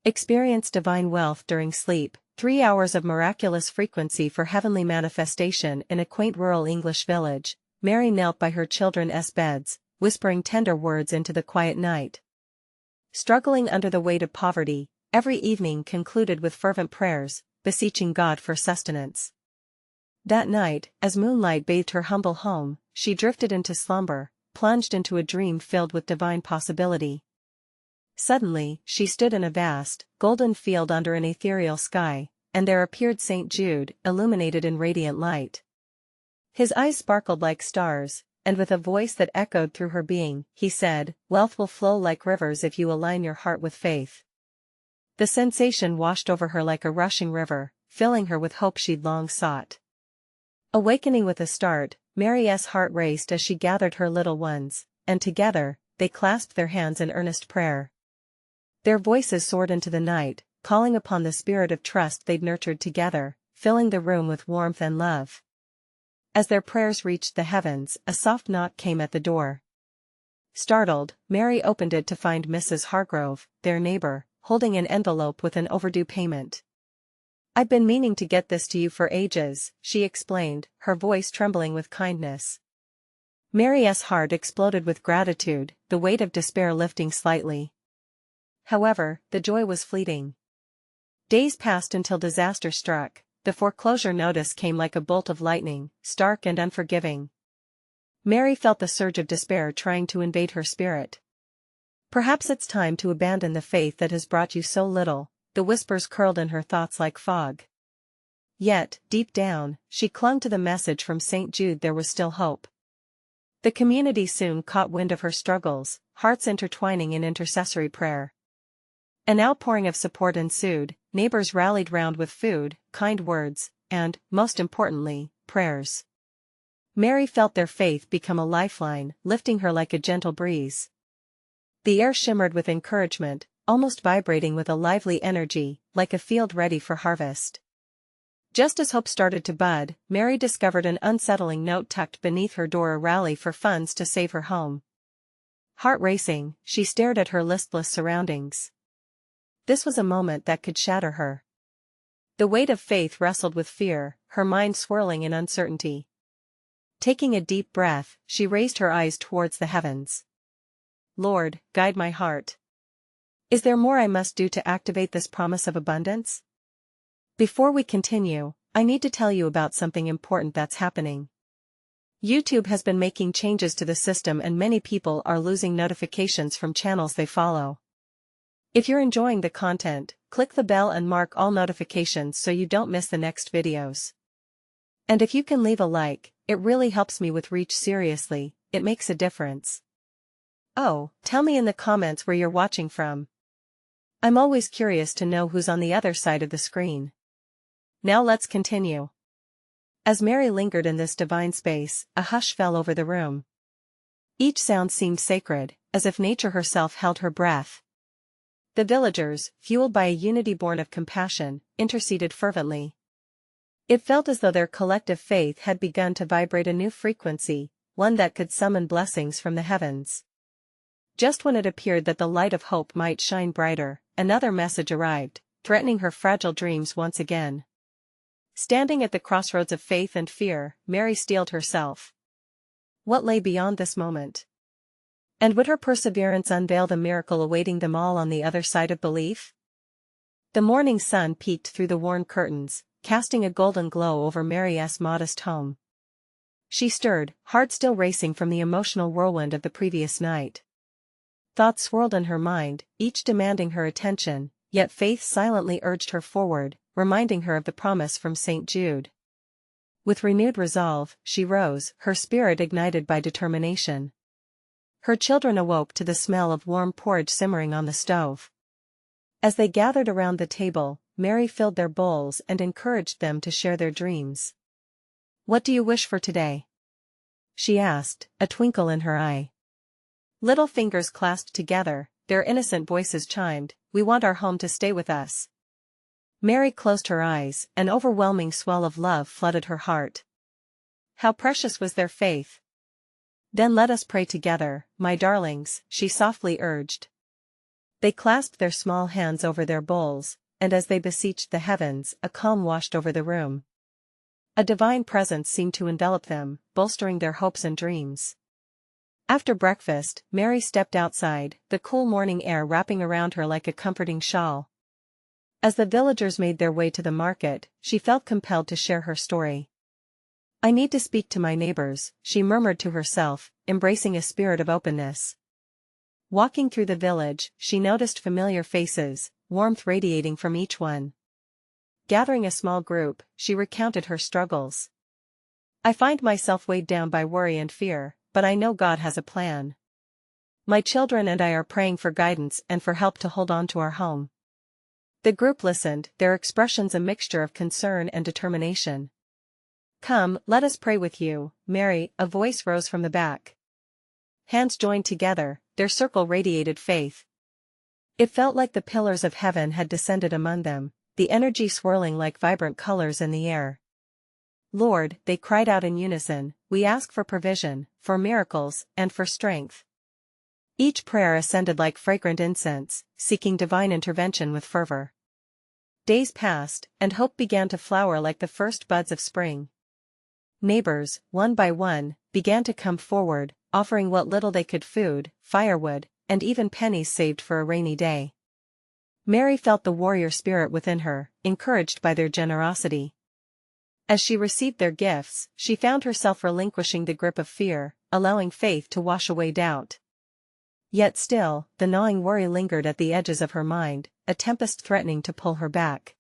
Experience divine wealth during sleep. 3 hours of miraculous frequency for heavenly manifestation in a quaint rural English village. Mary knelt by her children's beds, whispering tender words into the quiet night. Struggling under the weight of poverty, every evening concluded with fervent prayers, beseeching God for sustenance. That night, as moonlight bathed her humble home, she drifted into slumber, plunged into a dream filled with divine possibility. Suddenly, she stood in a vast, golden field under an ethereal sky, and there appeared St. Jude, illuminated in radiant light. His eyes sparkled like stars, and with a voice that echoed through her being, he said, "Wealth will flow like rivers if you align your heart with faith." The sensation washed over her like a rushing river, filling her with hope she'd long sought. Awakening with a start, Mary's heart raced as she gathered her little ones, and together, they clasped their hands in earnest prayer. Their voices soared into the night, calling upon the spirit of trust they'd nurtured together, filling the room with warmth and love. As their prayers reached the heavens, a soft knock came at the door. Startled, Mary opened it to find Mrs. Hargrove, their neighbor, holding an envelope with an overdue payment. "I've been meaning to get this to you for ages," she explained, her voice trembling with kindness. Mary's heart exploded with gratitude, the weight of despair lifting slightly. However, the joy was fleeting. Days passed until disaster struck. The foreclosure notice came like a bolt of lightning, stark and unforgiving. Mary felt the surge of despair trying to invade her spirit. "Perhaps it's time to abandon the faith that has brought you so little," the whispers curled in her thoughts like fog. Yet, deep down, she clung to the message from St. Jude. There was still hope. The community soon caught wind of her struggles, hearts intertwining in intercessory prayer. An outpouring of support ensued, neighbors rallied round with food, kind words, and, most importantly, prayers. Mary felt their faith become a lifeline, lifting her like a gentle breeze. The air shimmered with encouragement, almost vibrating with a lively energy, like a field ready for harvest. Just as hope started to bud, Mary discovered an unsettling note tucked beneath her door, a rally for funds to save her home. Heart racing, she stared at her listless surroundings. This was a moment that could shatter her. The weight of faith wrestled with fear, her mind swirling in uncertainty. Taking a deep breath, she raised her eyes towards the heavens. "Lord, guide my heart. Is there more I must do to activate this promise of abundance?" Before we continue, I need to tell you about something important that's happening. YouTube has been making changes to the system and many people are losing notifications from channels they follow. If you're enjoying the content, click the bell and mark all notifications so you don't miss the next videos. And if you can leave a like, it really helps me with reach. Seriously, it makes a difference. Oh, tell me in the comments where you're watching from. I'm always curious to know who's on the other side of the screen. Now let's continue. As Mary lingered in this divine space, a hush fell over the room. Each sound seemed sacred, as if nature herself held her breath. The villagers, fueled by a unity born of compassion, interceded fervently. It felt as though their collective faith had begun to vibrate a new frequency, one that could summon blessings from the heavens. Just when it appeared that the light of hope might shine brighter, another message arrived, threatening her fragile dreams once again. Standing at the crossroads of faith and fear, Mary steeled herself. What lay beyond this moment? And would her perseverance unveil the miracle awaiting them all on the other side of belief? The morning sun peeked through the worn curtains, casting a golden glow over Mary's modest home. She stirred, heart still racing from the emotional whirlwind of the previous night. Thoughts swirled in her mind, each demanding her attention, yet faith silently urged her forward, reminding her of the promise from St. Jude. With renewed resolve, she rose, her spirit ignited by determination. Her children awoke to the smell of warm porridge simmering on the stove. As they gathered around the table, Mary filled their bowls and encouraged them to share their dreams. "What do you wish for today?" she asked, a twinkle in her eye. Little fingers clasped together, their innocent voices chimed, "We want our home to stay with us." Mary closed her eyes, an overwhelming swell of love flooded her heart. How precious was their faith! "Then let us pray together, my darlings," she softly urged. They clasped their small hands over their bowls, and as they beseeched the heavens, a calm washed over the room. A divine presence seemed to envelop them, bolstering their hopes and dreams. After breakfast, Mary stepped outside, the cool morning air wrapping around her like a comforting shawl. As the villagers made their way to the market, she felt compelled to share her story. "I need to speak to my neighbors," she murmured to herself, embracing a spirit of openness. Walking through the village, she noticed familiar faces, warmth radiating from each one. Gathering a small group, she recounted her struggles. "I find myself weighed down by worry and fear, but I know God has a plan. My children and I are praying for guidance and for help to hold on to our home." The group listened, their expressions a mixture of concern and determination. "Come, let us pray with you, Mary," a voice rose from the back. Hands joined together, their circle radiated faith. It felt like the pillars of heaven had descended among them, the energy swirling like vibrant colors in the air. "Lord," they cried out in unison, "we ask for provision, for miracles, and for strength." Each prayer ascended like fragrant incense, seeking divine intervention with fervor. Days passed, and hope began to flower like the first buds of spring. Neighbors, one by one, began to come forward, offering what little they could: food, firewood, and even pennies saved for a rainy day. Mary felt the warrior spirit within her, encouraged by their generosity. As she received their gifts, she found herself relinquishing the grip of fear, allowing faith to wash away doubt. Yet still, the gnawing worry lingered at the edges of her mind, a tempest threatening to pull her back.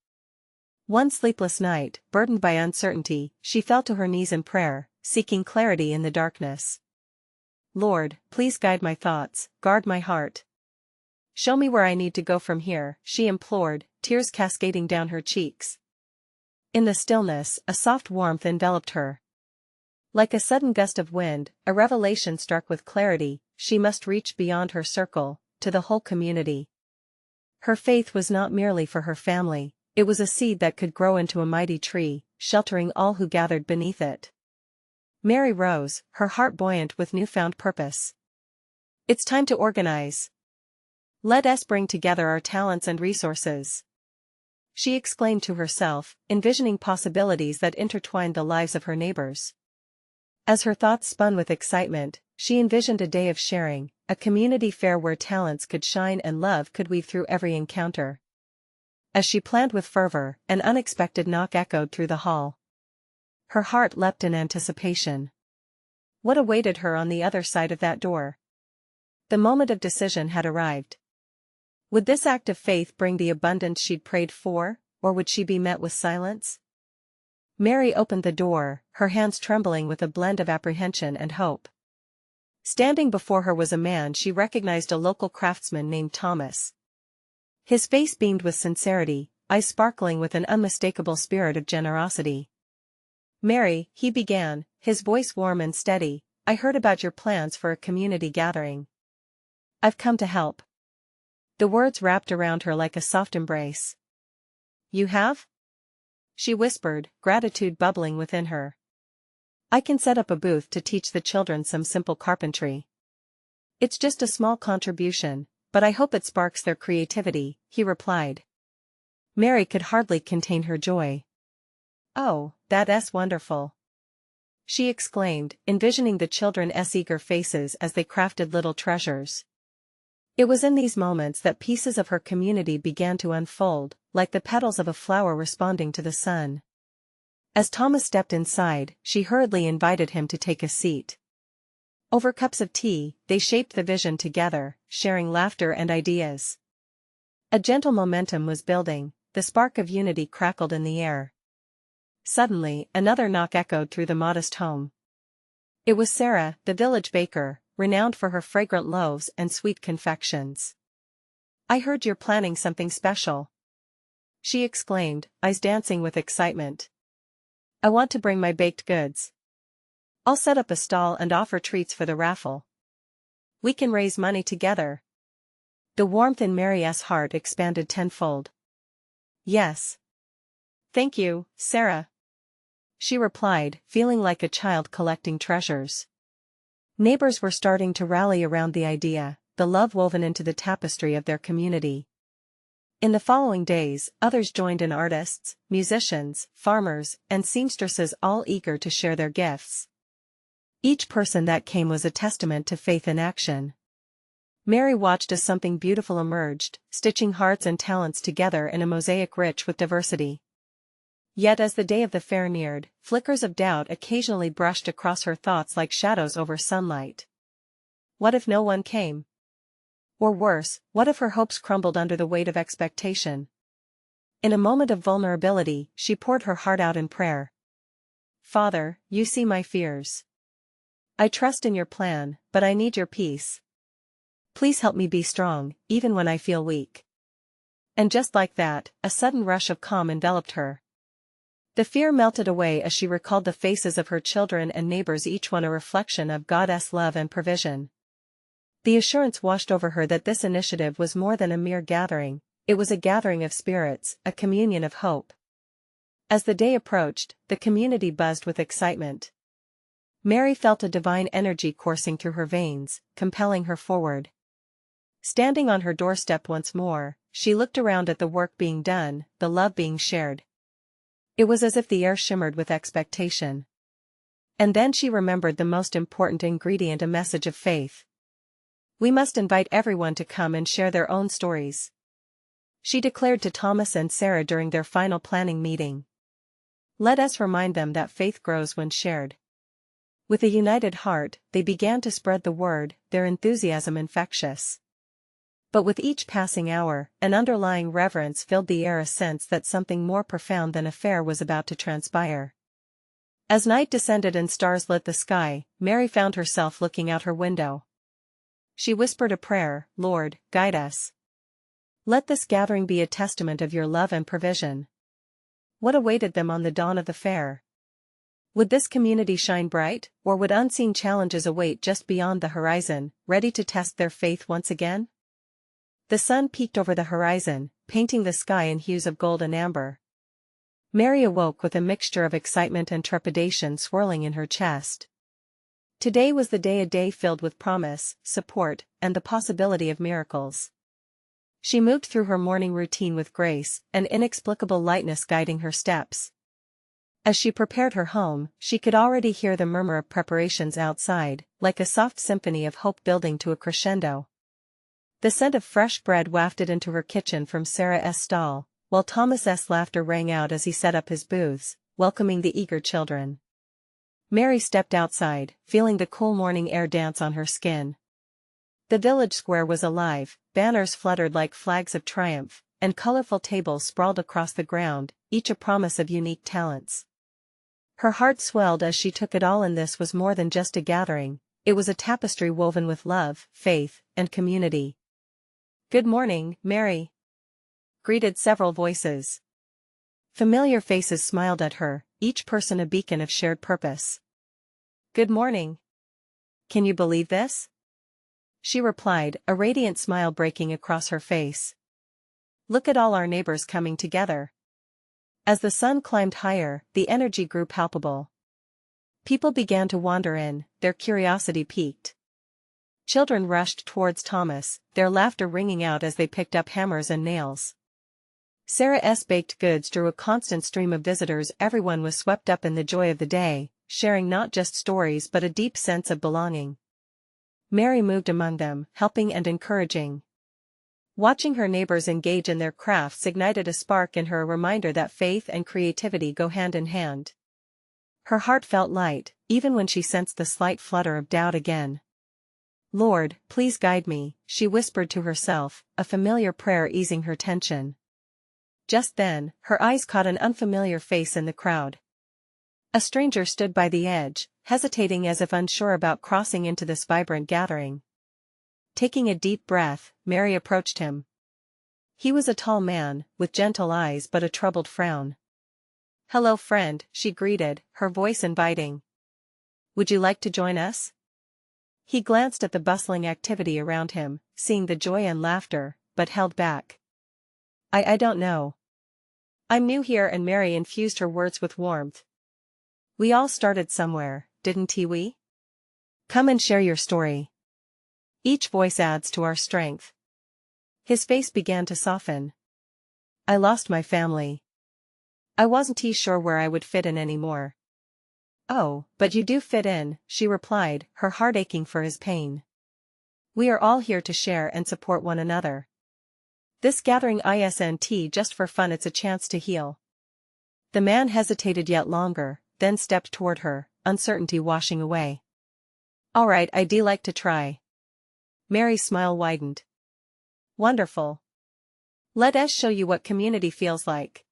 One sleepless night, burdened by uncertainty, she fell to her knees in prayer, seeking clarity in the darkness. "Lord, please guide my thoughts, guard my heart. Show me where I need to go from here," she implored, tears cascading down her cheeks. In the stillness, a soft warmth enveloped her. Like a sudden gust of wind, a revelation struck with clarity: she must reach beyond her circle, to the whole community. Her faith was not merely for her family, it was a seed that could grow into a mighty tree, sheltering all who gathered beneath it. Mary rose, her heart buoyant with newfound purpose. "It's time to organize. Let us bring together our talents and resources," she exclaimed to herself, envisioning possibilities that intertwined the lives of her neighbors. As her thoughts spun with excitement, she envisioned a day of sharing, a community fair where talents could shine and love could weave through every encounter. As she planned with fervor, an unexpected knock echoed through the hall. Her heart leapt in anticipation. What awaited her on the other side of that door? The moment of decision had arrived. Would this act of faith bring the abundance she'd prayed for, or would she be met with silence? Mary opened the door, her hands trembling with a blend of apprehension and hope. Standing before her was a man she recognized, a local craftsman named Thomas. His face beamed with sincerity, eyes sparkling with an unmistakable spirit of generosity. "Mary," he began, his voice warm and steady, "I heard about your plans for a community gathering. I've come to help." The words wrapped around her like a soft embrace. "You have?" she whispered, gratitude bubbling within her. "I can set up a booth to teach the children some simple carpentry. It's just a small contribution, but I hope it sparks their creativity," he replied. Mary could hardly contain her joy. "Oh, that's wonderful," she exclaimed, envisioning the children's eager faces as they crafted little treasures. It was in these moments that pieces of her community began to unfold, like the petals of a flower responding to the sun. As Thomas stepped inside, she hurriedly invited him to take a seat. Over cups of tea, they shaped the vision together, sharing laughter and ideas. A gentle momentum was building, the spark of unity crackled in the air. Suddenly, another knock echoed through the modest home. It was Sarah, the village baker, renowned for her fragrant loaves and sweet confections. "I heard you're planning something special," she exclaimed, eyes dancing with excitement. "I want to bring my baked goods. I'll set up a stall and offer treats for the raffle. We can raise money together." The warmth in Mary's heart expanded tenfold. "Yes. Thank you, Sarah," she replied, feeling like a child collecting treasures. Neighbors were starting to rally around the idea, the love woven into the tapestry of their community. In the following days, others joined in: artists, musicians, farmers, and seamstresses, all eager to share their gifts. Each person that came was a testament to faith in action. Mary watched as something beautiful emerged, stitching hearts and talents together in a mosaic rich with diversity. Yet as the day of the fair neared, flickers of doubt occasionally brushed across her thoughts like shadows over sunlight. What if no one came? Or worse, what if her hopes crumbled under the weight of expectation? In a moment of vulnerability, she poured her heart out in prayer. Father, you see my fears. I trust in your plan, but I need your peace. Please help me be strong, even when I feel weak. And just like that, a sudden rush of calm enveloped her. The fear melted away as she recalled the faces of her children and neighbors, each one a reflection of God's love and provision. The assurance washed over her that this initiative was more than a mere gathering, it was a gathering of spirits, a communion of hope. As the day approached, the community buzzed with excitement. Mary felt a divine energy coursing through her veins, compelling her forward. Standing on her doorstep once more, she looked around at the work being done, the love being shared. It was as if the air shimmered with expectation. And then she remembered the most important ingredient: a message of faith. We must invite everyone to come and share their own stories, she declared to Thomas and Sarah during their final planning meeting. Let us remind them that faith grows when shared. With a united heart, they began to spread the word, their enthusiasm infectious. But with each passing hour, an underlying reverence filled the air, a sense that something more profound than a fair was about to transpire. As night descended and stars lit the sky, Mary found herself looking out her window. She whispered a prayer: Lord, guide us. Let this gathering be a testament of your love and provision. What awaited them on the dawn of the fair? Would this community shine bright, or would unseen challenges await just beyond the horizon, ready to test their faith once again? The sun peeked over the horizon, painting the sky in hues of gold and amber. Mary awoke with a mixture of excitement and trepidation swirling in her chest. Today was the day, a day filled with promise, support, and the possibility of miracles. She moved through her morning routine with grace, an inexplicable lightness guiding her steps. As she prepared her home, she could already hear the murmur of preparations outside, like a soft symphony of hope building to a crescendo. The scent of fresh bread wafted into her kitchen from Sarah's stall, while Thomas's laughter rang out as he set up his booths, welcoming the eager children. Mary stepped outside, feeling the cool morning air dance on her skin. The village square was alive, banners fluttered like flags of triumph, and colorful tables sprawled across the ground, each a promise of unique talents. Her heart swelled as she took it all in. This was more than just a gathering, it was a tapestry woven with love, faith, and community. Good morning, Mary, greeted several voices. Familiar faces smiled at her, each person a beacon of shared purpose. Good morning. Can you believe this? She replied, a radiant smile breaking across her face. Look at all our neighbors coming together. As the sun climbed higher, the energy grew palpable. People began to wander in, their curiosity piqued. Children rushed towards Thomas, their laughter ringing out as they picked up hammers and nails. Sarah's baked goods drew a constant stream of visitors. Everyone was swept up in the joy of the day, sharing not just stories but a deep sense of belonging. Mary moved among them, helping and encouraging. Watching her neighbors engage in their crafts ignited a spark in her, a reminder that faith and creativity go hand in hand. Her heart felt light, even when she sensed the slight flutter of doubt again. Lord, please guide me, she whispered to herself, a familiar prayer easing her tension. Just then, her eyes caught an unfamiliar face in the crowd. A stranger stood by the edge, hesitating as if unsure about crossing into this vibrant gathering. Taking a deep breath, Mary approached him. He was a tall man, with gentle eyes but a troubled frown. Hello friend, she greeted, her voice inviting. Would you like to join us? He glanced at the bustling activity around him, seeing the joy and laughter, but held back. I don't know. I'm new here, and Mary infused her words with warmth. We all started somewhere, didn't we? Come and share your story. Each voice adds to our strength. His face began to soften. I lost my family. I wasn't sure where I would fit in anymore. Oh, but you do fit in, she replied, her heart aching for his pain. We are all here to share and support one another. This gathering isn't just for fun, it's a chance to heal. The man hesitated yet longer, then stepped toward her, uncertainty washing away. All right, I'd like to try. Mary's smile widened. Wonderful. Let us show you what community feels like.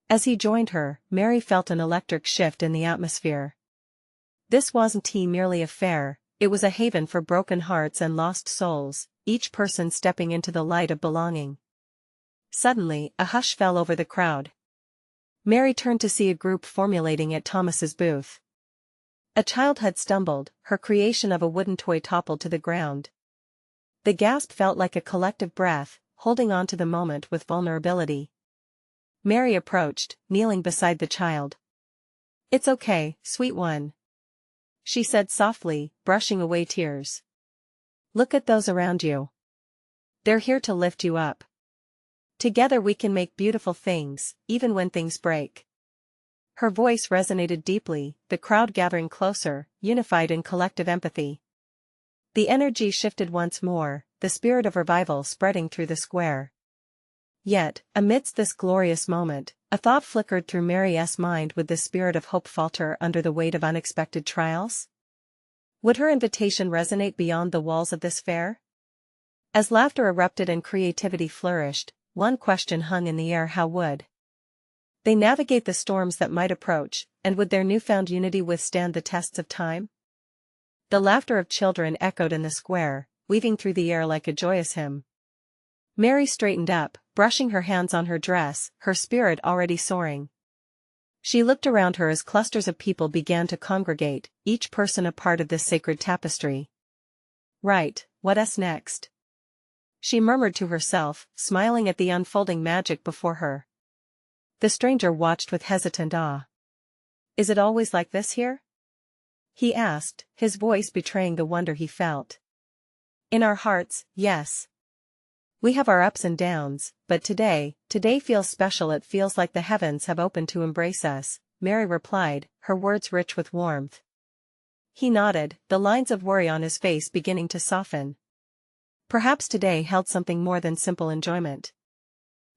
As he joined her, Mary felt an electric shift in the atmosphere. This wasn't merely a fair, it was a haven for broken hearts and lost souls, each person stepping into the light of belonging. Suddenly, a hush fell over the crowd. Mary turned to see a group formulating at Thomas's booth. A child had stumbled, her creation of a wooden toy toppled to the ground. The gasp felt like a collective breath, holding on to the moment with vulnerability. Mary approached, kneeling beside the child. It's okay, sweet one, she said softly, brushing away tears. Look at those around you. They're here to lift you up. Together we can make beautiful things, even when things break. Her voice resonated deeply, the crowd gathering closer, unified in collective empathy. The energy shifted once more, the spirit of revival spreading through the square. Yet, amidst this glorious moment, a thought flickered through Mary's mind. Would the spirit of hope falter under the weight of unexpected trials? Would her invitation resonate beyond the walls of this fair? As laughter erupted and creativity flourished, one question hung in the air: how would they navigate the storms that might approach, and would their newfound unity withstand the tests of time? The laughter of children echoed in the square, weaving through the air like a joyous hymn. Mary straightened up, brushing her hands on her dress, her spirit already soaring. She looked around her as clusters of people began to congregate, each person a part of this sacred tapestry. Right, what's next? She murmured to herself, smiling at the unfolding magic before her. The stranger watched with hesitant awe. Is it always like this here? He asked, his voice betraying the wonder he felt. In our hearts, yes. We have our ups and downs, but today feels special. It feels like the heavens have opened to embrace us, Mary replied, her words rich with warmth. He nodded, the lines of worry on his face beginning to soften. Perhaps today held something more than simple enjoyment.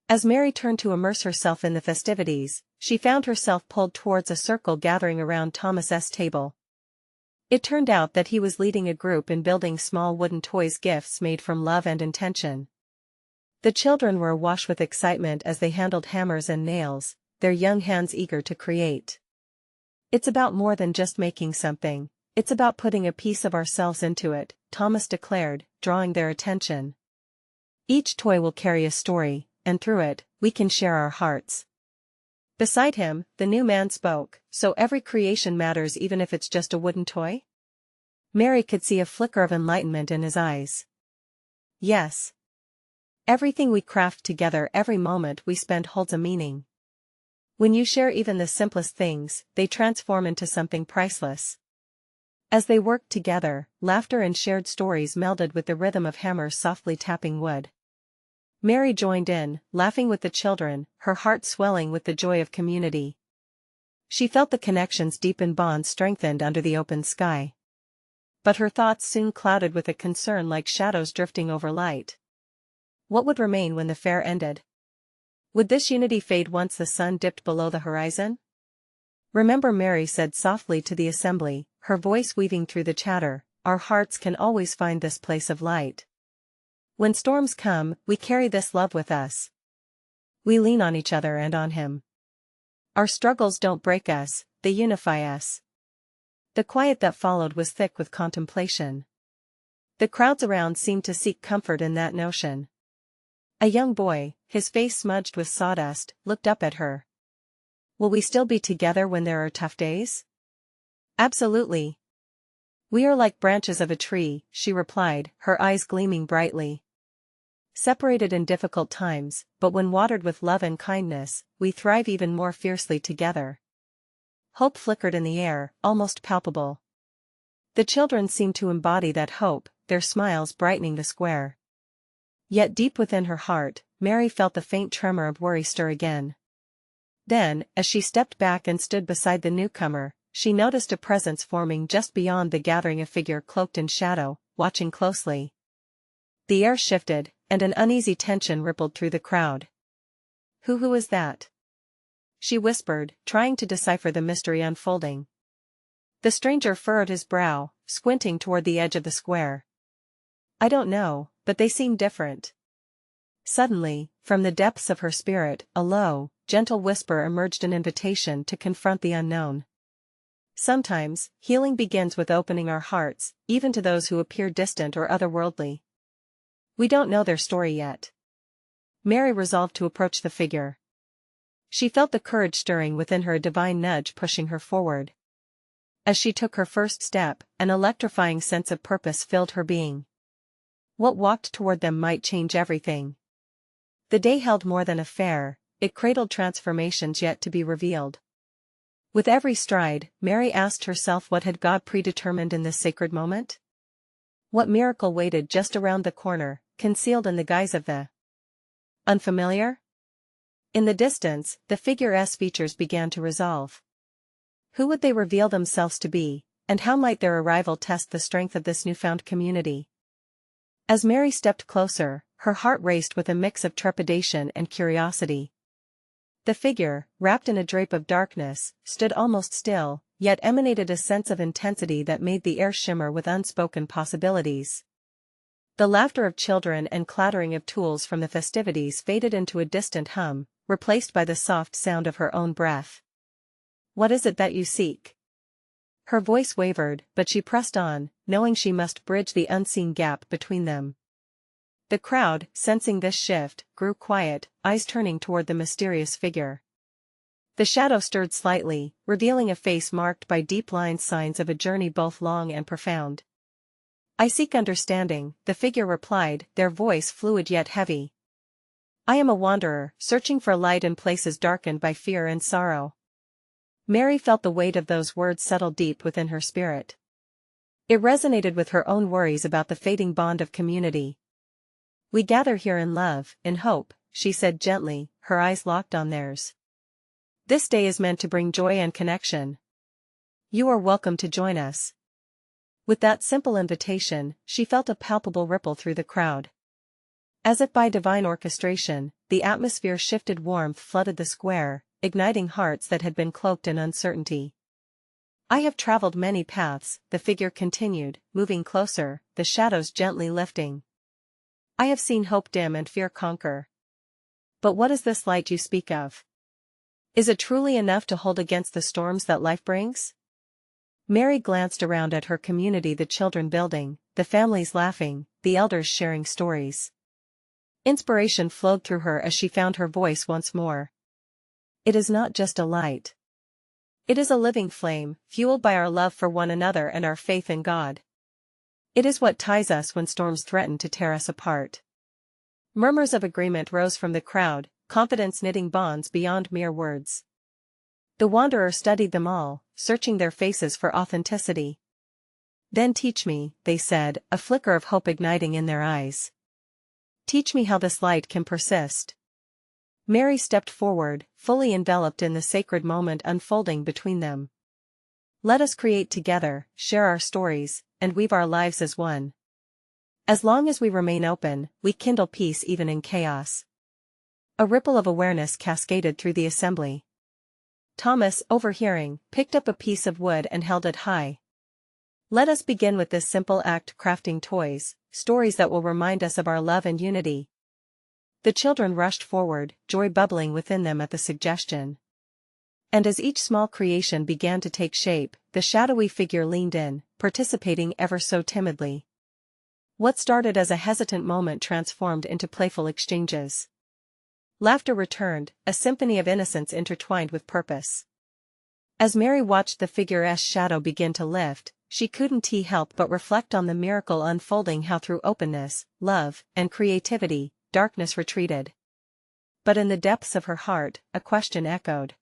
As Mary turned to immerse herself in the festivities, she found herself pulled towards a circle gathering around Thomas's table. It turned out that he was leading a group in building small wooden toys, gifts made from love and intention. The children were awash with excitement as they handled hammers and nails, their young hands eager to create. It's about more than just making something, it's about putting a piece of ourselves into it, Thomas declared, drawing their attention. Each toy will carry a story, and through it, we can share our hearts. Beside him, the new man spoke, so every creation matters, even if it's just a wooden toy? Mary could see a flicker of enlightenment in his eyes. Yes. Everything we craft together, every moment we spend holds a meaning. When you share even the simplest things, they transform into something priceless. As they worked together, laughter and shared stories melded with the rhythm of hammers softly tapping wood. Mary joined in, laughing with the children, her heart swelling with the joy of community. She felt the connections deepen, bonds strengthened under the open sky. But her thoughts soon clouded with a concern like shadows drifting over light. What would remain when the fair ended? Would this unity fade once the sun dipped below the horizon? Remember, Mary said softly to the assembly, her voice weaving through the chatter, our hearts can always find this place of light. When storms come, we carry this love with us. We lean on each other and on him. Our struggles don't break us, they unify us. The quiet that followed was thick with contemplation. The crowds around seemed to seek comfort in that notion. A young boy, his face smudged with sawdust, looked up at her. Will we still be together when there are tough days? Absolutely. We are like branches of a tree, she replied, her eyes gleaming brightly. Separated in difficult times, but when watered with love and kindness, we thrive even more fiercely together. Hope flickered in the air, almost palpable. The children seemed to embody that hope, their smiles brightening the square. Yet deep within her heart, Mary felt the faint tremor of worry stir again. Then, as she stepped back and stood beside the newcomer, she noticed a presence forming just beyond the gathering, a figure cloaked in shadow, watching closely. The air shifted, and an uneasy tension rippled through the crowd. Who is that?" she whispered, trying to decipher the mystery unfolding. The stranger furrowed his brow, squinting toward the edge of the square. "I don't know, but they seem different." Suddenly, from the depths of her spirit, a low, gentle whisper emerged, an invitation to confront the unknown. Sometimes, healing begins with opening our hearts, even to those who appear distant or otherworldly. We don't know their story yet. Mary resolved to approach the figure. She felt the courage stirring within her, a divine nudge pushing her forward. As she took her first step, an electrifying sense of purpose filled her being. What walked toward them might change everything. The day held more than a fair, it cradled transformations yet to be revealed. With every stride, Mary asked herself, what had God predetermined in this sacred moment? What miracle waited just around the corner, concealed in the guise of the unfamiliar? In the distance, the figure's features began to resolve. Who would they reveal themselves to be, and how might their arrival test the strength of this newfound community? As Mary stepped closer, her heart raced with a mix of trepidation and curiosity. The figure, wrapped in a drape of darkness, stood almost still, yet emanated a sense of intensity that made the air shimmer with unspoken possibilities. The laughter of children and clattering of tools from the festivities faded into a distant hum, replaced by the soft sound of her own breath. "What is it that you seek?" Her voice wavered, but she pressed on, knowing she must bridge the unseen gap between them. The crowd, sensing this shift, grew quiet, eyes turning toward the mysterious figure. The shadow stirred slightly, revealing a face marked by deep lines, signs of a journey both long and profound. "I seek understanding," the figure replied, their voice fluid yet heavy. "I am a wanderer, searching for light in places darkened by fear and sorrow." Mary felt the weight of those words settle deep within her spirit. It resonated with her own worries about the fading bond of community. "We gather here in love, in hope," she said gently, her eyes locked on theirs. "This day is meant to bring joy and connection. You are welcome to join us." With that simple invitation, she felt a palpable ripple through the crowd. As if by divine orchestration, the atmosphere shifted, warmth flooded the square, igniting hearts that had been cloaked in uncertainty. "I have traveled many paths," the figure continued, moving closer, the shadows gently lifting. "I have seen hope dim and fear conquer. But what is this light you speak of? Is it truly enough to hold against the storms that life brings?" Mary glanced around at her community, the children building, the families laughing, the elders sharing stories. Inspiration flowed through her as she found her voice once more. "It is not just a light. It is a living flame, fueled by our love for one another and our faith in God. It is what ties us when storms threaten to tear us apart." Murmurs of agreement rose from the crowd, confidence knitting bonds beyond mere words. The wanderer studied them all, searching their faces for authenticity. "Then teach me," they said, a flicker of hope igniting in their eyes. "Teach me how this light can persist." Mary stepped forward, fully enveloped in the sacred moment unfolding between them. "Let us create together, share our stories, and weave our lives as one. As long as we remain open, we kindle peace even in chaos." A ripple of awareness cascaded through the assembly. Thomas, overhearing, picked up a piece of wood and held it high. "Let us begin with this simple act, crafting toys, stories that will remind us of our love and unity." The children rushed forward, joy bubbling within them at the suggestion. And as each small creation began to take shape, the shadowy figure leaned in, participating ever so timidly. What started as a hesitant moment transformed into playful exchanges. Laughter returned, a symphony of innocence intertwined with purpose. As Mary watched the figure's shadow begin to lift, she couldn't help but reflect on the miracle unfolding, how through openness, love, and creativity, darkness retreated. But in the depths of her heart, a question echoed.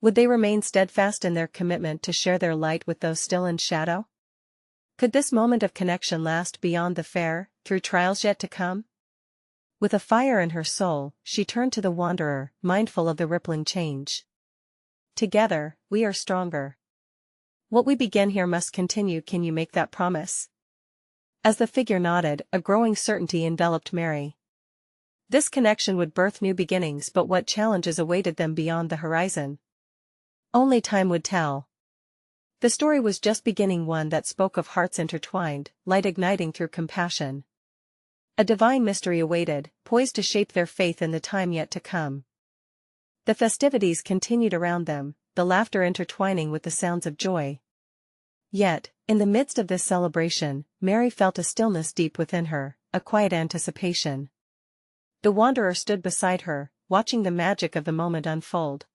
Would they remain steadfast in their commitment to share their light with those still in shadow? Could this moment of connection last beyond the fair, through trials yet to come? With a fire in her soul, she turned to the wanderer, mindful of the rippling change. Together, we are stronger. What we begin here must continue. Can you make that promise? As the figure nodded, a growing certainty enveloped Mary. This connection would birth new beginnings, but what challenges awaited them beyond the horizon? Only time would tell. The story was just beginning, one that spoke of hearts intertwined, light igniting through compassion. A divine mystery awaited, poised to shape their faith in the time yet to come. The festivities continued around them, the laughter intertwining with the sounds of joy. Yet, in the midst of this celebration, Mary felt a stillness deep within her, a quiet anticipation. The wanderer stood beside her, watching the magic of the moment unfold.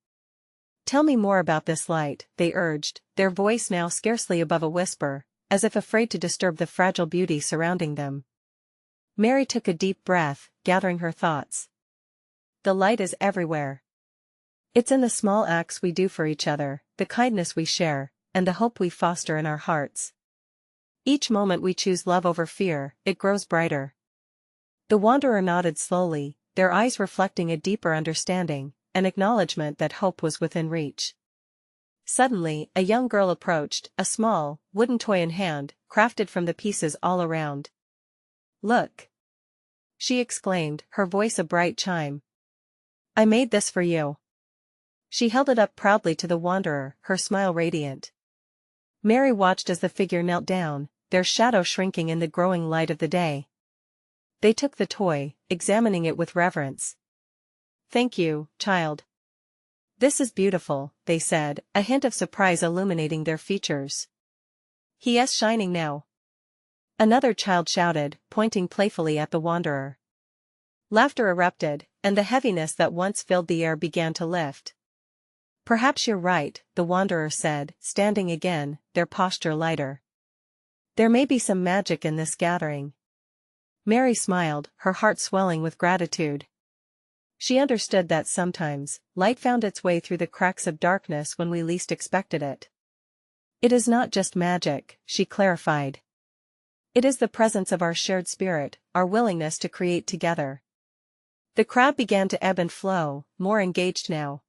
"Tell me more about this light," they urged, their voice now scarcely above a whisper, as if afraid to disturb the fragile beauty surrounding them. Mary took a deep breath, gathering her thoughts. The light is everywhere. It's in the small acts we do for each other, the kindness we share, and the hope we foster in our hearts. Each moment we choose love over fear, it grows brighter. The wanderer nodded slowly, their eyes reflecting a deeper understanding, an acknowledgement that hope was within reach. Suddenly, a young girl approached, a small, wooden toy in hand, crafted from the pieces all around. "Look!" she exclaimed, her voice a bright chime. "I made this for you." She held it up proudly to the wanderer, her smile radiant. Mary watched as the figure knelt down, their shadow shrinking in the growing light of the day. They took the toy, examining it with reverence. "Thank you, child. This is beautiful," they said, a hint of surprise illuminating their features. "He is shining now," another child shouted, pointing playfully at the wanderer. Laughter erupted, and the heaviness that once filled the air began to lift. "Perhaps you're right," the wanderer said, standing again, their posture lighter. "There may be some magic in this gathering." Mary smiled, her heart swelling with gratitude. She understood that sometimes, light found its way through the cracks of darkness when we least expected it. "It is not just magic," she clarified. "It is the presence of our shared spirit, our willingness to create together." The crowd began to ebb and flow, more engaged now.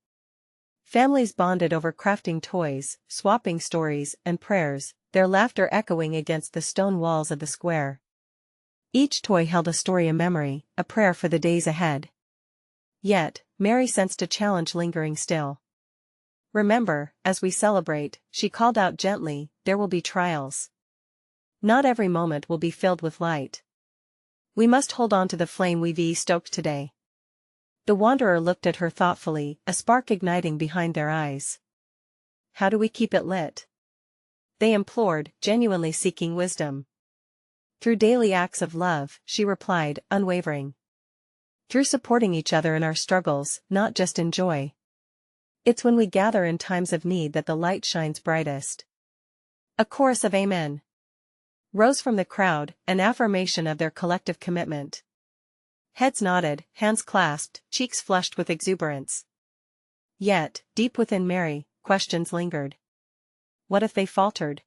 Families bonded over crafting toys, swapping stories and prayers, their laughter echoing against the stone walls of the square. Each toy held a story, a memory, a prayer for the days ahead. Yet, Mary sensed a challenge lingering still. "Remember, as we celebrate," she called out gently, "there will be trials. Not every moment will be filled with light. We must hold on to the flame we've stoked today." The wanderer looked at her thoughtfully, a spark igniting behind their eyes. "How do we keep it lit?" they implored, genuinely seeking wisdom. "Through daily acts of love," she replied, unwavering. "Through supporting each other in our struggles, not just in joy. It's when we gather in times of need that the light shines brightest." A chorus of "Amen" rose from the crowd, an affirmation of their collective commitment. Heads nodded, hands clasped, cheeks flushed with exuberance. Yet, deep within Mary, questions lingered. What if they faltered?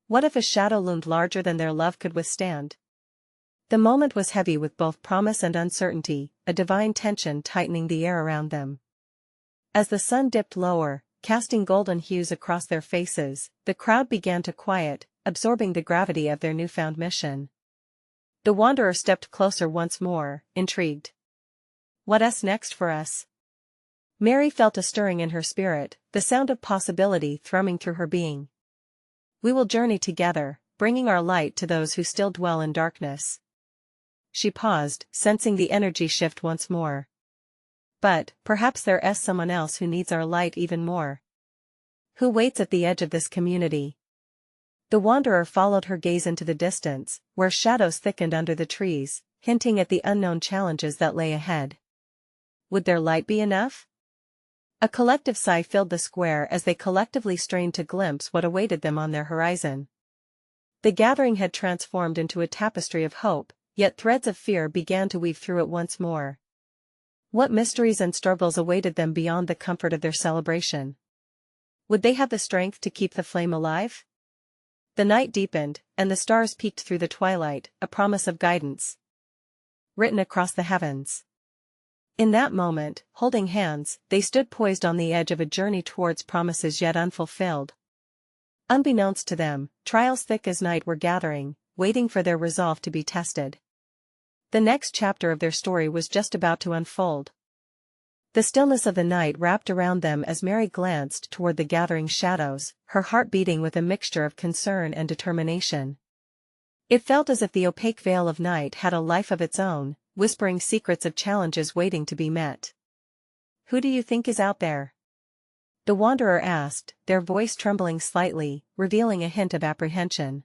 What if a shadow loomed larger than their love could withstand? The moment was heavy with both promise and uncertainty, a divine tension tightening the air around them. As the sun dipped lower, casting golden hues across their faces, the crowd began to quiet, absorbing the gravity of their newfound mission. The wanderer stepped closer once more, intrigued. "What's next for us?" Mary felt a stirring in her spirit, the sound of possibility thrumming through her being. "We will journey together, bringing our light to those who still dwell in darkness." She paused, sensing the energy shift once more. "But, perhaps there is someone else who needs our light even more. Who waits at the edge of this community?" The wanderer followed her gaze into the distance, where shadows thickened under the trees, hinting at the unknown challenges that lay ahead. Would their light be enough? A collective sigh filled the square as they collectively strained to glimpse what awaited them on their horizon. The gathering had transformed into a tapestry of hope, yet threads of fear began to weave through it once more. What mysteries and struggles awaited them beyond the comfort of their celebration? Would they have the strength to keep the flame alive? The night deepened, and the stars peeked through the twilight, a promise of guidance written across the heavens. In that moment, holding hands, they stood poised on the edge of a journey towards promises yet unfulfilled. Unbeknownst to them, trials thick as night were gathering, waiting for their resolve to be tested. The next chapter of their story was just about to unfold. The stillness of the night wrapped around them as Mary glanced toward the gathering shadows, her heart beating with a mixture of concern and determination. It felt as if the opaque veil of night had a life of its own, whispering secrets of challenges waiting to be met. "Who do you think is out there?" the wanderer asked, their voice trembling slightly, revealing a hint of apprehension.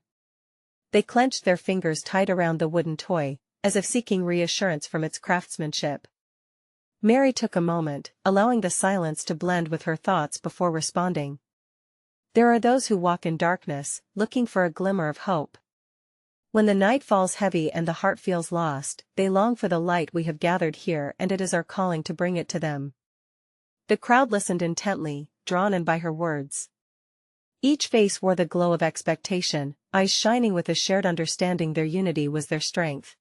They clenched their fingers tight around the wooden toy, as if seeking reassurance from its craftsmanship. Mary took a moment, allowing the silence to blend with her thoughts before responding. "There are those who walk in darkness, looking for a glimmer of hope. When the night falls heavy and the heart feels lost, they long for the light we have gathered here, and it is our calling to bring it to them." The crowd listened intently, drawn in by her words. Each face wore the glow of expectation, eyes shining with a shared understanding their unity was their strength.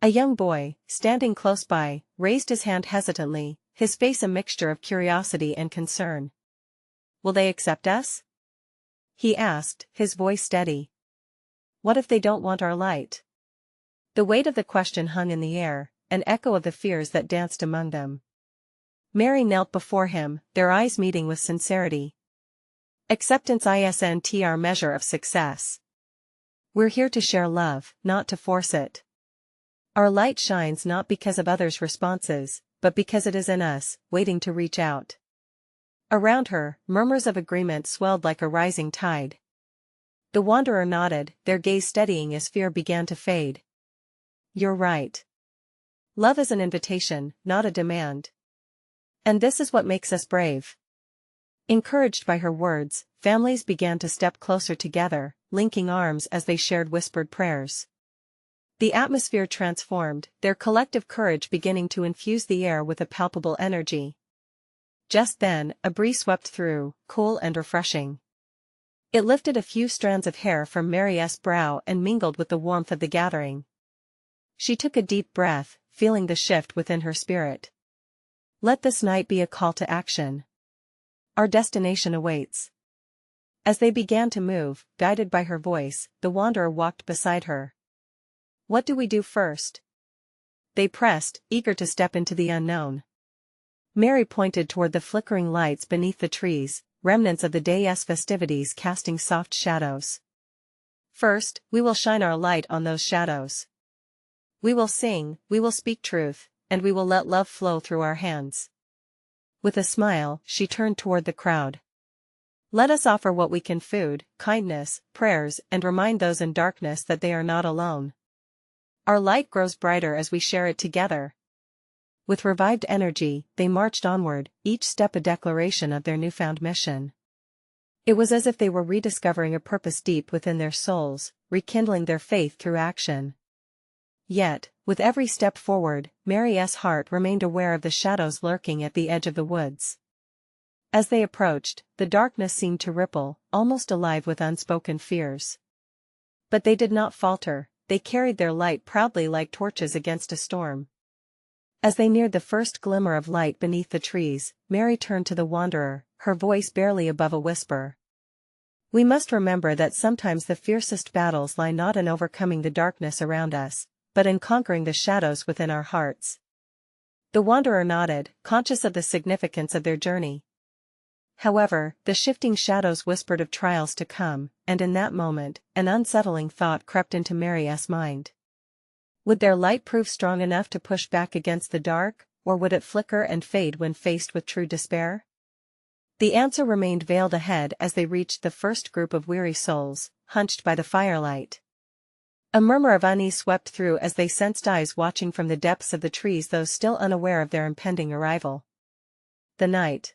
A young boy, standing close by, raised his hand hesitantly, his face a mixture of curiosity and concern. "Will they accept us?" he asked, his voice steady. "What if they don't want our light?" The weight of the question hung in the air, an echo of the fears that danced among them. Mary knelt before him, their eyes meeting with sincerity. "Acceptance isn't our measure of success. We're here to share love, not to force it. Our light shines not because of others' responses, but because it is in us, waiting to reach out." Around her, murmurs of agreement swelled like a rising tide. The wanderer nodded, their gaze steadying as fear began to fade. "You're right. Love is an invitation, not a demand. And this is what makes us brave." Encouraged by her words, families began to step closer together, linking arms as they shared whispered prayers. The atmosphere transformed, their collective courage beginning to infuse the air with a palpable energy. Just then, a breeze swept through, cool and refreshing. It lifted a few strands of hair from Mary's brow and mingled with the warmth of the gathering. She took a deep breath, feeling the shift within her spirit. Let this night be a call to action. Our destination awaits. As they began to move, guided by her voice, the wanderer walked beside her. "What do we do first?" they pressed, eager to step into the unknown. Mary pointed toward the flickering lights beneath the trees, remnants of the day's festivities casting soft shadows. "First, we will shine our light on those shadows. We will sing, we will speak truth, and we will let love flow through our hands." With a smile, she turned toward the crowd. "Let us offer what we can: food, kindness, prayers, and remind those in darkness that they are not alone. Our light grows brighter as we share it together." With revived energy, they marched onward, each step a declaration of their newfound mission. It was as if they were rediscovering a purpose deep within their souls, rekindling their faith through action. Yet, with every step forward, Mary's heart remained aware of the shadows lurking at the edge of the woods. As they approached, the darkness seemed to ripple, almost alive with unspoken fears. But they did not falter, they carried their light proudly like torches against a storm. As they neared the first glimmer of light beneath the trees, Mary turned to the wanderer, her voice barely above a whisper. "We must remember that sometimes the fiercest battles lie not in overcoming the darkness around us, but in conquering the shadows within our hearts." The wanderer nodded, conscious of the significance of their journey. However, the shifting shadows whispered of trials to come, and in that moment, an unsettling thought crept into Mary's mind. Would their light prove strong enough to push back against the dark, or would it flicker and fade when faced with true despair? The answer remained veiled ahead as they reached the first group of weary souls, hunched by the firelight. A murmur of unease swept through as they sensed eyes watching from the depths of the trees, those still unaware of their impending arrival. The night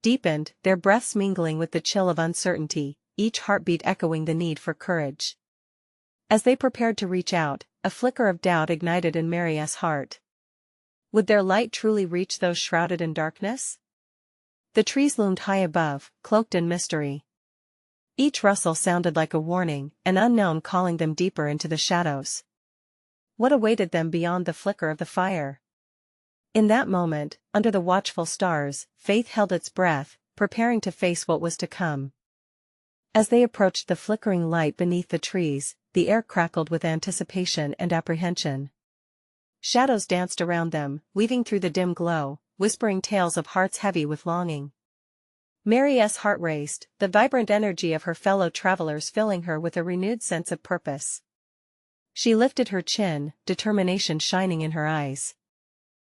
deepened, their breaths mingling with the chill of uncertainty, each heartbeat echoing the need for courage. As they prepared to reach out, a flicker of doubt ignited in Mary's heart. Would their light truly reach those shrouded in darkness? The trees loomed high above, cloaked in mystery. Each rustle sounded like a warning, an unknown calling them deeper into the shadows. What awaited them beyond the flicker of the fire? In that moment, under the watchful stars, faith held its breath, preparing to face what was to come. As they approached the flickering light beneath the trees, the air crackled with anticipation and apprehension. Shadows danced around them, weaving through the dim glow, whispering tales of hearts heavy with longing. Mary's heart raced, the vibrant energy of her fellow travelers filling her with a renewed sense of purpose. She lifted her chin, determination shining in her eyes.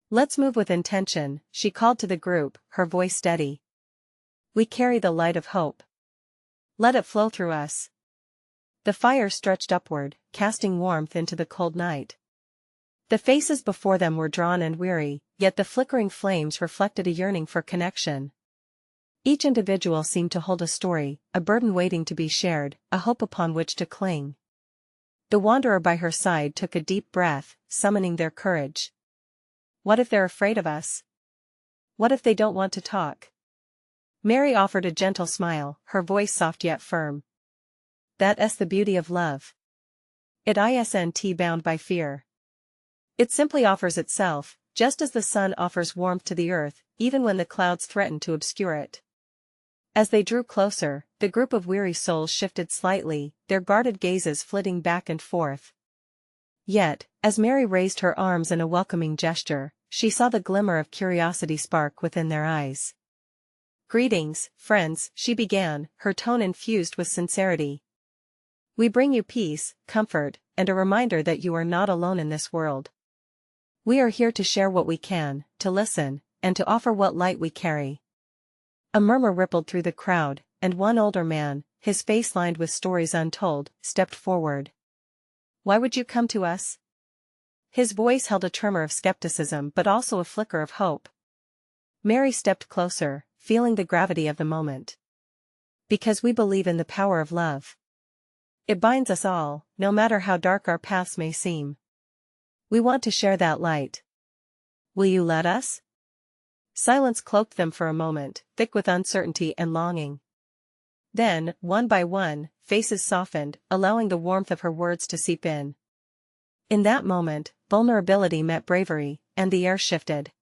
"Let's move with intention," she called to the group, her voice steady. "We carry the light of hope. Let it flow through us." The fire stretched upward, casting warmth into the cold night. The faces before them were drawn and weary, yet the flickering flames reflected a yearning for connection. Each individual seemed to hold a story, a burden waiting to be shared, a hope upon which to cling. The wanderer by her side took a deep breath, summoning their courage. "What if they're afraid of us? What if they don't want to talk?" Mary offered a gentle smile, her voice soft yet firm. "That's the beauty of love. It isn't bound by fear. It simply offers itself, just as the sun offers warmth to the earth, even when the clouds threaten to obscure it." As they drew closer, the group of weary souls shifted slightly, their guarded gazes flitting back and forth. Yet, as Mary raised her arms in a welcoming gesture, she saw the glimmer of curiosity spark within their eyes. "Greetings, friends," she began, her tone infused with sincerity. "We bring you peace, comfort, and a reminder that you are not alone in this world. We are here to share what we can, to listen, and to offer what light we carry." A murmur rippled through the crowd, and one older man, his face lined with stories untold, stepped forward. "Why would you come to us?" His voice held a tremor of skepticism but also a flicker of hope. Mary stepped closer, feeling the gravity of the moment. "Because we believe in the power of love. It binds us all, no matter how dark our paths may seem. We want to share that light. Will you let us?" Silence cloaked them for a moment, thick with uncertainty and longing. Then, one by one, faces softened, allowing the warmth of her words to seep in. In that moment, vulnerability met bravery, and the air shifted.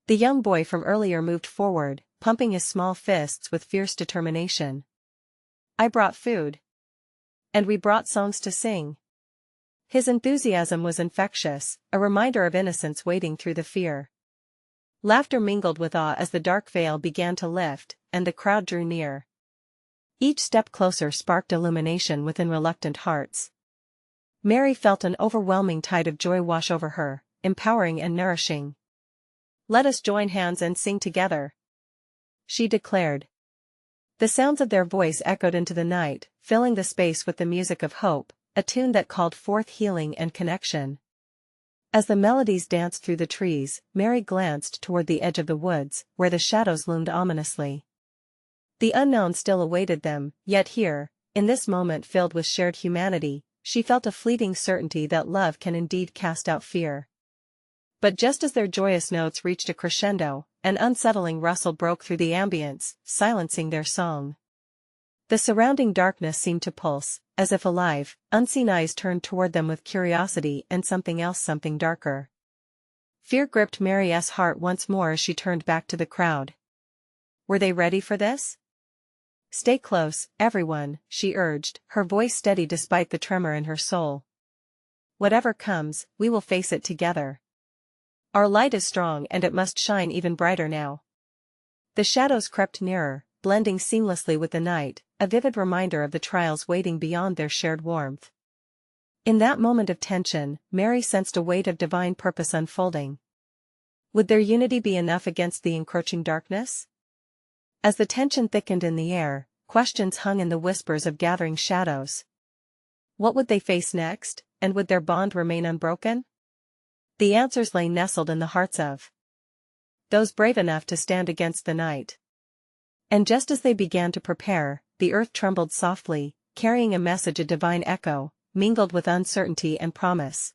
The young boy from earlier moved forward, pumping his small fists with fierce determination. "I brought food. And we brought songs to sing." His enthusiasm was infectious, a reminder of innocence waiting through the fear. Laughter mingled with awe as the dark veil began to lift, and the crowd drew near. Each step closer sparked illumination within reluctant hearts. Mary felt an overwhelming tide of joy wash over her, empowering and nourishing. "Let us join hands and sing together," she declared. The sounds of their voice echoed into the night, filling the space with the music of hope, a tune that called forth healing and connection. As the melodies danced through the trees, Mary glanced toward the edge of the woods, where the shadows loomed ominously. The unknown still awaited them, yet here, in this moment filled with shared humanity, she felt a fleeting certainty that love can indeed cast out fear. But just as their joyous notes reached a crescendo, an unsettling rustle broke through the ambience, silencing their song. The surrounding darkness seemed to pulse, as if alive, unseen eyes turned toward them with curiosity and something else, something darker. Fear gripped Mary's heart once more as she turned back to the crowd. Were they ready for this? "Stay close, everyone," she urged, her voice steady despite the tremor in her soul. "Whatever comes, we will face it together. Our light is strong and it must shine even brighter now." The shadows crept nearer, blending seamlessly with the night, a vivid reminder of the trials waiting beyond their shared warmth. In that moment of tension, Mary sensed a weight of divine purpose unfolding. Would their unity be enough against the encroaching darkness? As the tension thickened in the air, questions hung in the whispers of gathering shadows. What would they face next, and would their bond remain unbroken? The answers lay nestled in the hearts of those brave enough to stand against the night. And just as they began to prepare, the earth trembled softly, carrying a message, a divine echo, mingled with uncertainty and promise.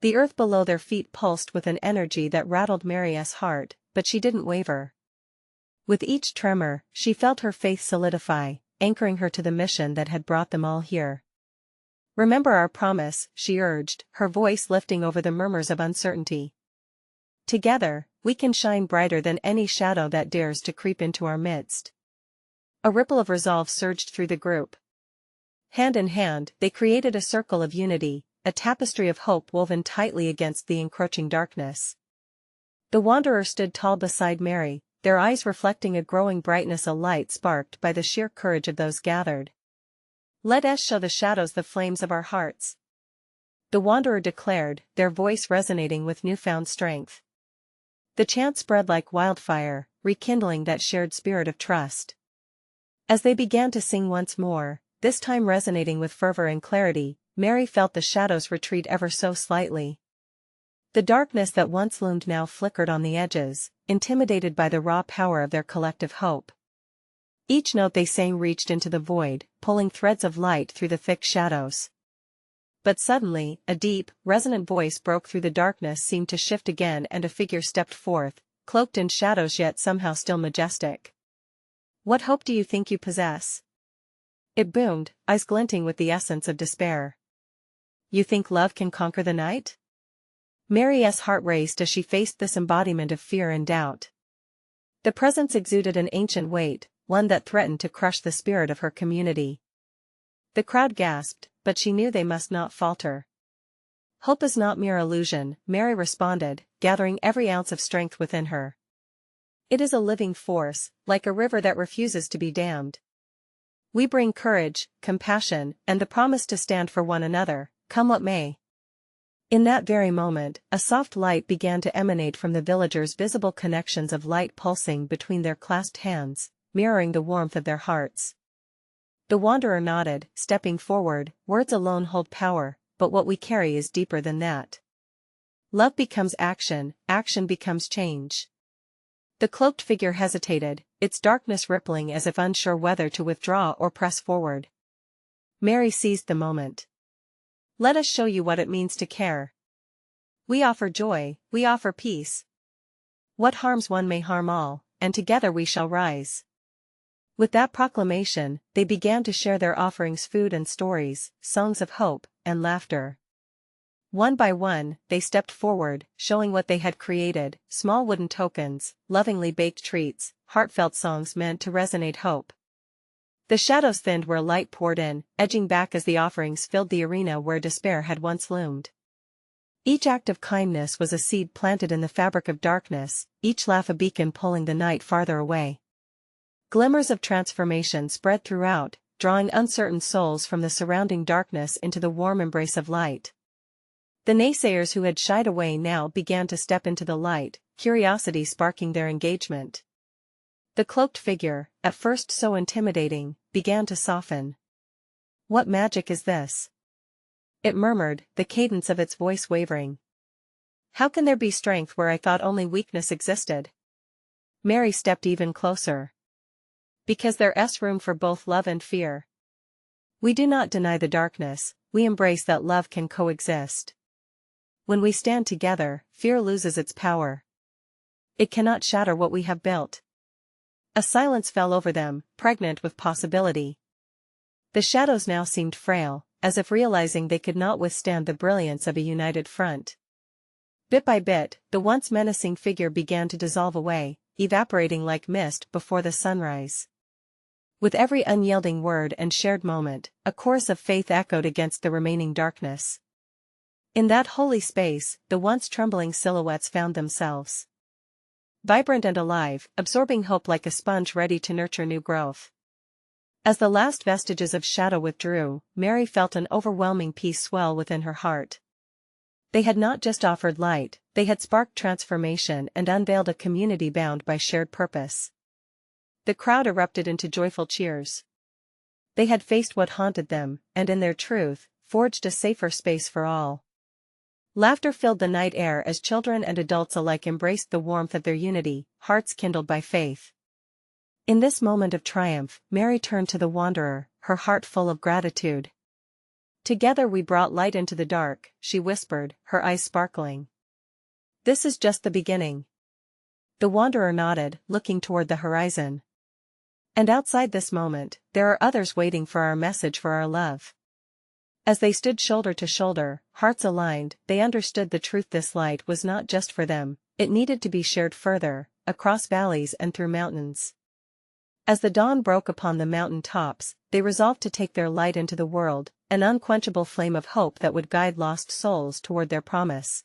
The earth below their feet pulsed with an energy that rattled Mary's heart, but she didn't waver. With each tremor, she felt her faith solidify, anchoring her to the mission that had brought them all here. "Remember our promise," she urged, her voice lifting over the murmurs of uncertainty. "Together, we can shine brighter than any shadow that dares to creep into our midst." A ripple of resolve surged through the group. Hand in hand, they created a circle of unity, a tapestry of hope woven tightly against the encroaching darkness. The Wanderer stood tall beside Mary, their eyes reflecting a growing brightness, a light sparked by the sheer courage of those gathered. "Let us show the shadows the flames of our hearts," the Wanderer declared, their voice resonating with newfound strength. The chant spread like wildfire, rekindling that shared spirit of trust. As they began to sing once more, this time resonating with fervor and clarity, Mary felt the shadows retreat ever so slightly. The darkness that once loomed now flickered on the edges, intimidated by the raw power of their collective hope. Each note they sang reached into the void, pulling threads of light through the thick shadows. But suddenly, a deep, resonant voice broke through the darkness, seemed to shift again, and a figure stepped forth, cloaked in shadows yet somehow still majestic. "What hope do you think you possess?" it boomed, eyes glinting with the essence of despair. "You think love can conquer the night?" Mary's heart raced as she faced this embodiment of fear and doubt. The presence exuded an ancient weight, one that threatened to crush the spirit of her community. The crowd gasped, but she knew they must not falter. "Hope is not mere illusion," Mary responded, gathering every ounce of strength within her. "It is a living force, like a river that refuses to be dammed. We bring courage, compassion, and the promise to stand for one another, come what may." In that very moment, a soft light began to emanate from the villagers, visible connections of light pulsing between their clasped hands, mirroring the warmth of their hearts. The Wanderer nodded, stepping forward. "Words alone hold power, but what we carry is deeper than that. Love becomes action, action becomes change." The cloaked figure hesitated, its darkness rippling as if unsure whether to withdraw or press forward. Mary seized the moment. "Let us show you what it means to care. We offer joy, we offer peace. What harms one may harm all, and together we shall rise." With that proclamation, they began to share their offerings, food and stories, songs of hope, and laughter. One by one, they stepped forward, showing what they had created: small wooden tokens, lovingly baked treats, heartfelt songs meant to resonate hope. The shadows thinned where light poured in, edging back as the offerings filled the arena where despair had once loomed. Each act of kindness was a seed planted in the fabric of darkness, each laugh a beacon pulling the night farther away. Glimmers of transformation spread throughout, drawing uncertain souls from the surrounding darkness into the warm embrace of light. The naysayers who had shied away now began to step into the light, curiosity sparking their engagement. The cloaked figure, at first so intimidating, began to soften. "What magic is this?" it murmured, the cadence of its voice wavering. "How can there be strength where I thought only weakness existed?" Mary stepped even closer. "Because there's room for both love and fear. We do not deny the darkness, we embrace that love can coexist. When we stand together, fear loses its power. It cannot shatter what we have built." A silence fell over them, pregnant with possibility. The shadows now seemed frail, as if realizing they could not withstand the brilliance of a united front. Bit by bit, the once menacing figure began to dissolve away, evaporating like mist before the sunrise. With every unyielding word and shared moment, a chorus of faith echoed against the remaining darkness. In that holy space, the once trembling silhouettes found themselves vibrant and alive, absorbing hope like a sponge ready to nurture new growth. As the last vestiges of shadow withdrew, Mary felt an overwhelming peace swell within her heart. They had not just offered light, they had sparked transformation and unveiled a community bound by shared purpose. The crowd erupted into joyful cheers. They had faced what haunted them, and in their truth, forged a safer space for all. Laughter filled the night air as children and adults alike embraced the warmth of their unity, hearts kindled by faith. In this moment of triumph, Mary turned to the Wanderer, her heart full of gratitude. "Together we brought light into the dark," she whispered, her eyes sparkling. "This is just the beginning." The Wanderer nodded, looking toward the horizon. And outside this moment, there are others waiting for our message for our love. As they stood shoulder to shoulder, hearts aligned, they understood the truth: this light was not just for them, it needed to be shared further, across valleys and through mountains. As the dawn broke upon the mountain tops, they resolved to take their light into the world, an unquenchable flame of hope that would guide lost souls toward their promise.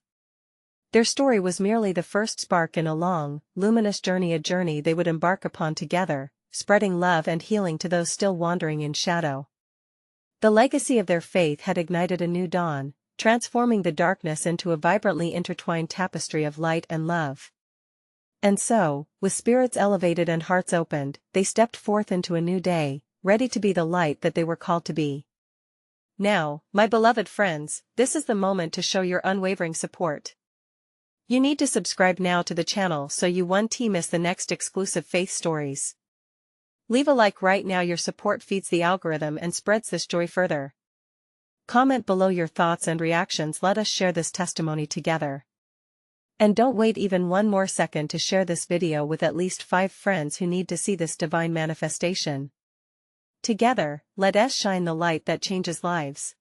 Their story was merely the first spark in a long, luminous journey, a journey they would embark upon together, spreading love and healing to those still wandering in shadow. The legacy of their faith had ignited a new dawn, transforming the darkness into a vibrantly intertwined tapestry of light and love. And so, with spirits elevated and hearts opened, they stepped forth into a new day, ready to be the light that they were called to be. Now, my beloved friends, this is the moment to show your unwavering support. You need to subscribe now to the channel so you won't miss the next exclusive faith stories. Leave a like right now, your support feeds the algorithm and spreads this joy further. Comment below your thoughts and reactions, let us share this testimony together. And don't wait even one more second to share this video with at least 5 friends who need to see this divine manifestation. Together, let us shine the light that changes lives.